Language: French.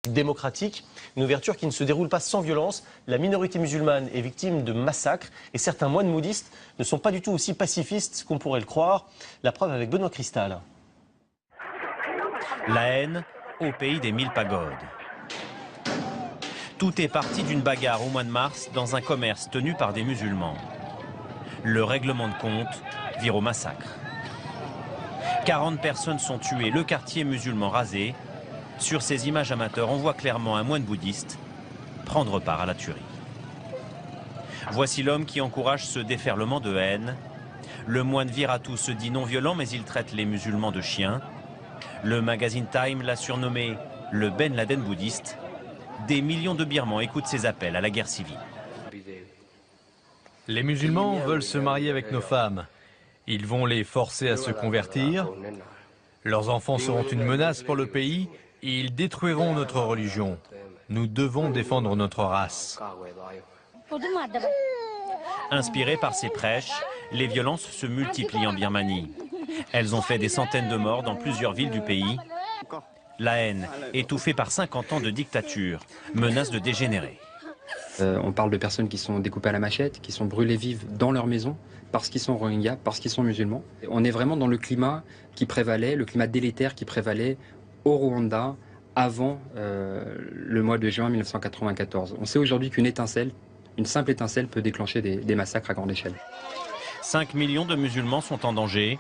démocratique, une ouverture qui ne se déroule pas sans violence. La minorité musulmane est victime de massacres et certains moines bouddhistes ne sont pas du tout aussi pacifistes qu'on pourrait le croire. La preuve avec Benoît Cristal. La haine au pays des 1000 pagodes. Tout est parti d'une bagarre au mois de mars dans un commerce tenu par des musulmans. Le règlement de compte vire au massacre. 40 personnes sont tuées, le quartier musulman rasé. Sur ces images amateurs, on voit clairement un moine bouddhiste prendre part à la tuerie. Voici l'homme qui encourage ce déferlement de haine. Le moine Viratu se dit non violent, mais il traite les musulmans de chiens. Le magazine Time l'a surnommé le Ben Laden bouddhiste. Des millions de Birmans écoutent ses appels à la guerre civile. Les musulmans veulent se marier avec nos femmes. Ils vont les forcer à se convertir. Leurs enfants seront une menace pour le pays et ils détruiront notre religion. Nous devons défendre notre race. Inspirés par ces prêches, les violences se multiplient en Birmanie. Elles ont fait des centaines de morts dans plusieurs villes du pays. La haine, étouffée par 50 ans de dictature, menace de dégénérer. On parle de personnes qui sont découpées à la machette, qui sont brûlées vives dans leur maison, parce qu'ils sont Rohingyas, parce qu'ils sont musulmans. On est vraiment dans le climat qui prévalait, le climat délétère qui prévalait au Rwanda avant le mois de juin 1994. On sait aujourd'hui qu'une étincelle, une simple étincelle peut déclencher des massacres à grande échelle. 5 millions de musulmans sont en danger.